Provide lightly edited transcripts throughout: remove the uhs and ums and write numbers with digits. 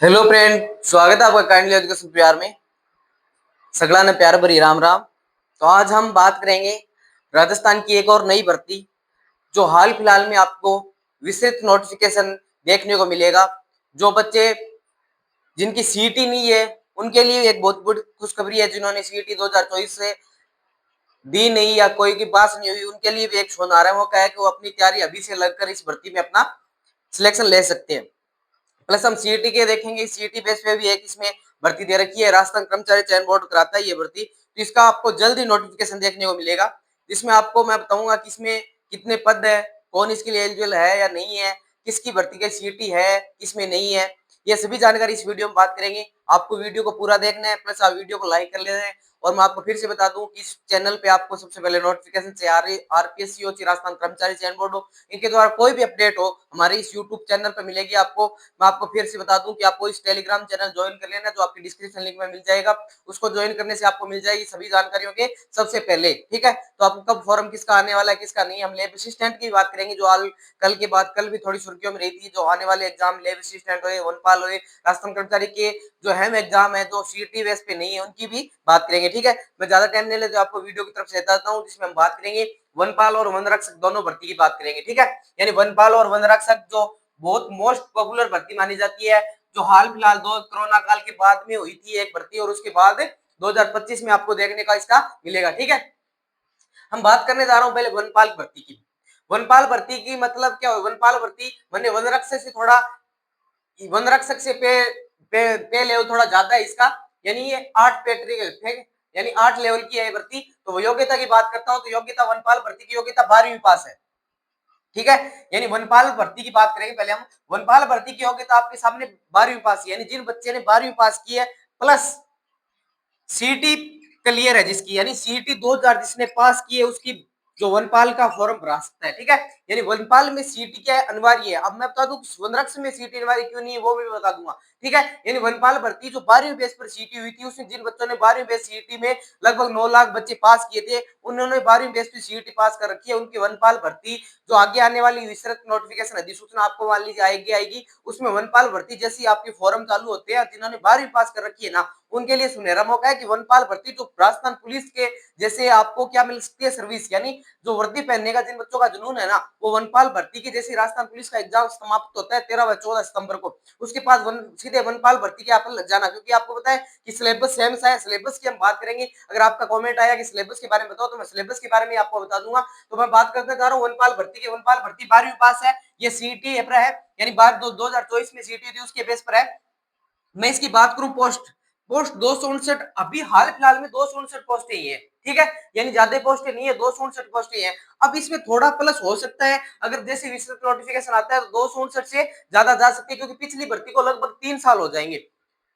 Hello friend, स्वागत है आपका काइंडली एजुकेशन प्यार में। सगला ने प्यार भरी राम राम। तो आज हम बात करेंगे राजस्थान की एक और नई भर्ती जो हाल फिलहाल में आपको विस्तृत नोटिफिकेशन देखने को मिलेगा। जो बच्चे जिनकी सीईटी नहीं है उनके लिए एक बहुत बड़ी खुशखबरी है। जिन्होंने सीईटी 2024 से दी नहीं या कोई की पास नहीं हुई उनके लिए भी एक फोन आ रहा है। वो क्या है कि वो अपनी तैयारी अभी से लगकर इस भर्ती में अपना सिलेक्शन ले सकते हैं। प्लस हम सीईटी के देखेंगे, सीईटी बेस पे भी एक इसमें भर्ती दे रखी है। राजस्थान कर्मचारी चयन बोर्ड कराता है ये भर्ती, तो इसका आपको जल्दी नोटिफिकेशन देखने को मिलेगा, जिसमें आपको मैं बताऊंगा कि इसमें कितने पद है, कौन इसके लिए एलिजिबल है या नहीं है, किसकी भर्ती का सीईटी है, किसमें नहीं है। ये सभी जानकारी इस वीडियो में बात करेंगे। आपको वीडियो को पूरा देखना है, प्लस आप वीडियो को लाइक कर लेना है। और मैं आपको फिर से बता दूं कि इस चैनल पे आपको सबसे पहले नोटिफिकेशन से आरपीएससी हो, राजस्थान कर्मचारी चयन बोर्ड हो, इनके द्वारा कोई भी अपडेट हो हमारे इस यूट्यूब चैनल पर मिलेगी आपको। मैं आपको फिर से बता दूं कि आपको इस टेलीग्राम चैनल ज्वाइन कर लेना, जो आपकी डिस्क्रिप्शन लिंक में मिल जाएगा। उसको ज्वाइन करने से आपको मिल जाएगी सभी जानकारियों के सबसे पहले। ठीक है, तो आपको कब फॉर्म किसका आने वाला है किसका नहीं। हम लैब असिस्टेंट की बात करेंगे, जो कल के बाद कल भी थोड़ी सुर्खियों में रही थी। जो आने वाले एग्जाम लैब असिस्टेंट हुए, वनपाल हुए, राजस्थान कर्मचारी के जो अहम एग्जाम है जो सीईटी बेस पे नहीं है उनकी भी बात करेंगे। ठीक है, मैं ज्यादा टाइम नहीं लेते, आपको वीडियो की तरफ से बताता हूँ, जिसमें हम बात करेंगे वनपाल और वन रक्षक दोनों भर्ती की बात करेंगे। ठीक है, यानी वनपाल और वन रक्षक जो बहुत मोस्ट पॉपुलर भर्ती मानी जाती है, जो हाल फिलहाल दो कोरोना काल के बाद में हुई थी एक भर्ती, और उसके बाद 2025 में आपको देखने का इसका मिलेगा। ठीक है, हम बात करने जा रहा हूं पहले वनपाल भर्ती की। वनपाल भर्ती की मतलब क्या हो, वनपाल भर्ती मैंने वन रक्षक से थोड़ा, वन रक्षक से पे लेवल थोड़ा ज्यादा है इसका। यानी ये 8 पे यानी 8 लेवल की है भर्ती। तो योग्यता की बात करता हूं तो योग्यता वनपाल भर्ती की योग्यता 12वीं पास है। ठीक है, यानी वनपाल भर्ती की बात करेंगे पहले हम। वनपाल भर्ती की योग्यता आपके सामने 12वीं पास, यानी जिन बच्चे ने 12वीं पास की है प्लस सीईटी क्लियर है जिसकी, यानी सीईटी 2000 जिसने पास की है उसकी जो वनपाल का फॉर्म भरा सकता है। ठीक है, यानी वनपाल में सीईटी क्या है, अनिवार्य है। अब मैं बता दूं वनरक्षक में सीईटी अनिवार्य क्यों नहीं है वो भी बता दूंगा। ठीक है, यानी वनपाल भर्ती जो 12वीं बेस पर सीईटी हुई थी, उसमें जिन बच्चों ने 12वीं बेस सीईटी में लगभग 9 लाख बच्चे पास किए थे, उन्होंने 12वीं बेस पे सीईटी पास कर रखी है। उनकी वनपाल भर्ती जो आगे आने वाली विस्तृत नोटिफिकेशन अधिसूचना आपको मान लीजिए आएगी, उसमें वनपाल भर्ती जैसी आपके फॉर्म चालू होते हैं, जिन्होंने 12वीं पास कर रखी है ना, उनके लिए सुनहरा मौका है कि वनपाल भर्ती जो राजस्थान पुलिस के जैसे आपको क्या मिल सकती है सर्विस, यानी जो वर्दी पहनने का जिन बच्चों का जुनून है ना, वो वनपाल भर्ती की जैसी राजस्थान पुलिस का एग्जाम समाप्त होता है 13 व 14 सितंबर को, उसके पास सीधे वनपाल भर्ती के आप लग जाना। क्योंकि आपको पता है कि सिलेबस सेम सा है। सिलेबस की हम बात करेंगे, अगर आपका कमेंट आया कि सिलेबस के बारे में बताओ तो मैं सिलेबस के बारे में आपको बता दूंगा। तो मैं बात करते जा रहा हूँ वनपाल भर्ती की। वनपाल भर्ती 12वीं पास है, ये सीईटी अप्रैल है, यानी 2024 में सीईटी थी उसके बेस पर है। मैं इसकी बात करूं पोस्ट, पोस्ट 259 अभी हाल फिलहाल में 259 पोस्ट ही है। ठीक है, यानी ज्यादा पोस्ट नहीं है, 259 पोस्ट ही है। अब इसमें थोड़ा प्लस हो सकता है, अगर जैसे विस्तृत नोटिफिकेशन आता है तो 259 से ज्यादा जा सकती है, क्योंकि पिछली भर्ती को लगभग 3 साल हो जाएंगे।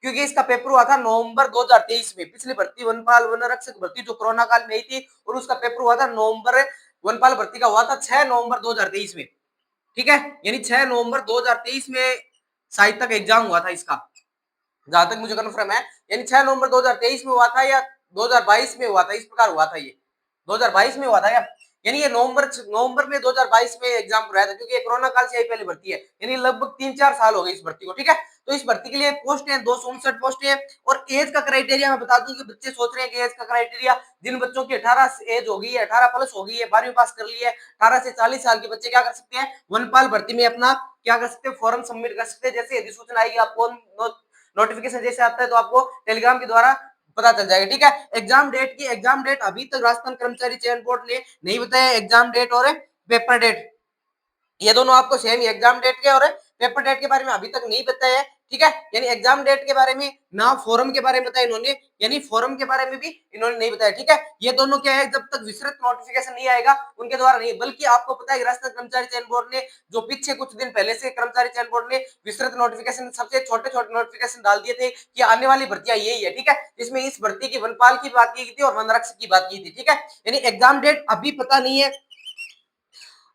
क्योंकि इसका पेपर हुआ था नवंबर 2023 में, पिछली भर्ती वनपाल वन रक्षक भर्ती जो कोरोना काल में आई थी, और उसका पेपर हुआ था नवंबर, वनपाल भर्ती का हुआ था 6 नवंबर 2023 में। ठीक है, यानी 6 नवंबर 2023 में शायद तक एग्जाम हुआ था इसका, जहां तक मुझे कन्फर्म है। यानी 6 नवंबर 2023 में हुआ था या 2022 में हुआ था, इस प्रकार हुआ था ये 2022 में हुआ था यानी ये नवंबर में 2022 में एग्जाम कराया था, क्योंकि कोरोना काल से आई पहली भर्ती है। यानी लगभग 3-4 साल हो गए इस भर्ती को। ठीक है, तो इस भर्ती के लिए पोस्ट है 259 पोस्ट है। और एज का क्राइटेरिया मैं बता दूं कि बच्चे सोच रहे हैं कि एज का क्राइटेरिया, जिन बच्चों की 18 एज हो गई है, 18 प्लस हो गई है, 12वीं पास कर ली है, 18 से 40 साल के बच्चे क्या कर सकते हैं, वनपाल भर्ती में अपना क्या कर सकते हैं, फॉर्म सबमिट कर सकते हैं। जैसे अधिसूचना आएगी आपको नोटिफिकेशन जैसे आता है तो आपको टेलीग्राम के द्वारा पता चल जाएगा। ठीक है, एग्जाम डेट अभी तक राजस्थान कर्मचारी चयन बोर्ड ने नहीं बताया। एग्जाम डेट और पेपर डेट ये दोनों आपको सेम ही एग्जाम डेट के और पेपर डेट के बारे में अभी तक नहीं बताया है। ठीक है, यानी एग्जाम डेट के बारे में ना फॉरम के बारे में बताया इन्होंने, यानी फॉरम के बारे में भी इन्होंने नहीं बताया। ठीक है, ये दोनों क्या है, जब तक विस्तृत नोटिफिकेशन नहीं आएगा उनके द्वारा नहीं, बल्कि आपको पता है राजस्थान कर्मचारी चयन बोर्ड ने जो पीछे कुछ दिन पहले से कर्मचारी चयन बोर्ड ने विस्तृत नोटिफिकेशन सबसे छोटे छोटे नोटिफिकेशन डाल दिए थे कि आने वाली भर्तियां यही है। ठीक है, इसमें इस भर्ती की वनपाल की बात की थी और वनरक्षक की बात की थी। ठीक है, यानी एग्जाम डेट अभी पता नहीं है,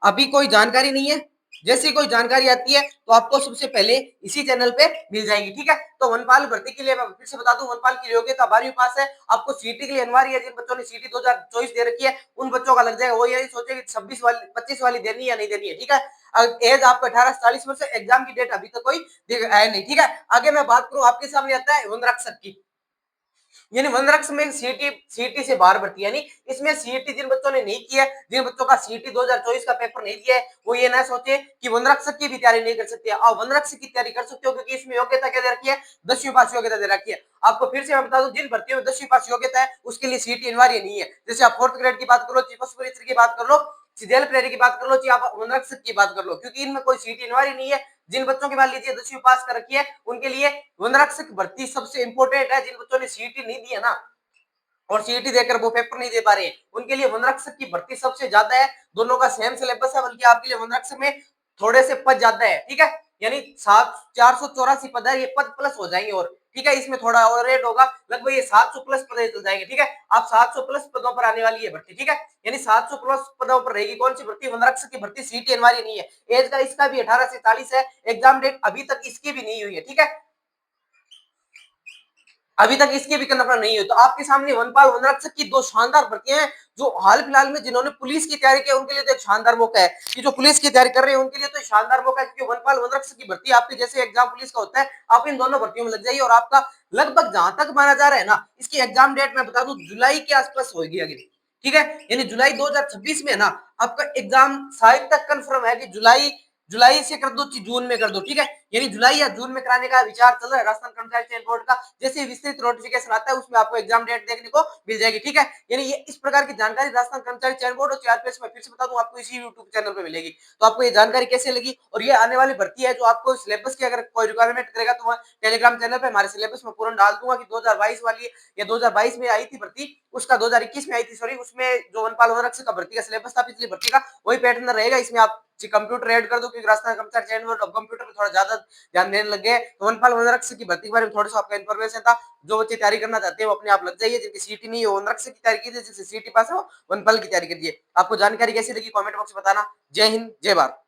अभी कोई जानकारी नहीं है। जैसी कोई जानकारी आती है तो आपको सबसे पहले इसी चैनल पे मिल जाएगी। ठीक है, तो वनपाल भर्ती के लिए मैं फिर से बता दूं, वनपाल की योग्यता 12वीं पास है। आपको सीटी के लिए अनिवार्य है, जिन बच्चों ने सीटी 2024 दे रखी है उन बच्चों का लग जाएगा। वो यही सोचे कि 26 वाली 25 वाली देनी है या नहीं देनी है। ठीक है, एज आपका 18 से 40 वर्ष, एग्जाम की डेट अभी तक कोई है नहीं। ठीक है, आगे मैं बात करूं, आपके सामने आता है वन रक्षक की, यानी वन रक्षक में सीटी से बाहर भर्ती, यानी इसमें सीटी जिन बच्चों ने नहीं किया, जिन बच्चों का सीटी 2024 का पेपर नहीं दिया है, वो ये ना सोचे कि वन रक्षक की भी तैयारी नहीं कर सकते। आप वन रक्षक की तैयारी कर सकते हो, क्योंकि इसमें योग्यता क्या दे रखी है, 10वीं पास योग्यता दे रखी है। आपको फिर से मैं बता दूं, जिन भर्तियों में 10वीं पास योग्यता है उसके लिए सीटी अनिवार्य नहीं है। जैसे आप 4th ग्रेड की बात करो, चीफ ऑफिसर की बात कर लो, जेल प्रेरी की बात कर लो, चाहे आप वन रक्षक की बात कर लो, क्योंकि इनमें कोई सीटी अनिवार्य नहीं है। जिन बच्चों की मान लीजिए 10वीं पास कर रखी है उनके लिए वन रक्षक भर्ती सबसे इंपॉर्टेंट है। जिन बच्चों ने सीटी नहीं दी है ना, और सीईटी देकर वो पेपर नहीं दे पा रहे हैं, उनके लिए वनरक्षक की भर्ती सबसे ज्यादा है। दोनों का सेम सिलेबस है, बल्कि आपके लिए वनरक्षक में थोड़े से पद ज्यादा है। ठीक है, यानी 484 पद है, ये पद प्लस हो जाएंगे। और ठीक है, इसमें थोड़ा और रेट होगा, लगभग ये 700 प्लस पद चल जाएंगे। ठीक है, आप 700 प्लस पदों पर आने वाली है भर्ती। ठीक है, यानी 700 प्लस पदों पर रहेगी कौन सी भर्ती, वनरक्षक की भर्ती। सीटी अनिवार्य नहीं है। एज का इसका भी 18 से 40 है, एग्जाम डेट अभी तक इसकी भी नहीं हुई है। ठीक है, अभी तक इसके भी कंफर्म नहीं हुई। तो आपके सामने वनपाल वनरक्षक की दो शानदार भर्तियां हैं, जो हाल फिलहाल में जिन्होंने पुलिस की तैयारी की उनके लिए तो एक शानदार मौका है, कि जो पुलिस की तैयारी कर रहे हैं उनके लिए तो शानदार मौका है, क्योंकि वनपाल वनरक्षक की भर्ती आपके जैसे एग्जाम पुलिस का होता है, आप इन दोनों भर्तियों में लग जाइए। और आपका लगभग जहां तक माना जा रहा है ना, इसकी एग्जाम डेट मैं बता दूं जुलाई के आसपास होगी अगली। ठीक है, यानी जुलाई 2026 में ना आपका एग्जाम शायद तक कंफर्म है कि जुलाई जुलाई से कर दो, जून में कर दो। ठीक है, यानी जुलाई या जून में कराने का विचार चल रहा है राजस्थान कर्मचारी चयन बोर्ड का। जैसे विस्तृत नोटिफिकेशन आता है उसमें आपको एग्जाम डेट देखने को मिल जाएगी। ठीक है, यानी ये इस प्रकार की जानकारी राजस्थान कर्मचारी चयन बोर्ड और सीआरपीएफ में फिर से बता दूं आपको इसी यूट्यूब चैनल पे मिलेगी। तो आपको ये जानकारी कैसे लगी, और ये आने वाली भर्ती है जो आपको सिलेबस की अगर कोई रिक्वायरमेंट करेगा तो टेलीग्राम चैनल पे हमारे सिलेबस में पूर्ण डाल दूंगा कि 2022 वाली या 2022 में आई थी भर्ती, उसका 2021 में आई थी, सॉरी, उसमें जो वनपाल वनरक्षक का भर्ती का सिलेबस था पिछली भर्ती का, वही पैटर्न रहेगा। इसमें आप कंप्यूटर ऐड कर दो, क्योंकि राजस्थान कर्मचारी चयन बोर्ड कंप्यूटर पे थोड़ा ज्यादा ध्यान देने लग गए। तो वनपाल वनरक्षक की भर्ती के बारे में थोड़ा सा आपका इन्फॉर्मेशन था। जो बच्चे तैयारी करना चाहते हैं वो अपने आप लग जाइए, जिनकी सीटी नहीं है वनरक्षक की तैयारी कीजिए, जिससे सीटी पास हो वनपाल की तैयारी कीजिए। आपको जानकारी कैसी लगी कमेंट बॉक्स में बताना। जय हिंद, जय भारत।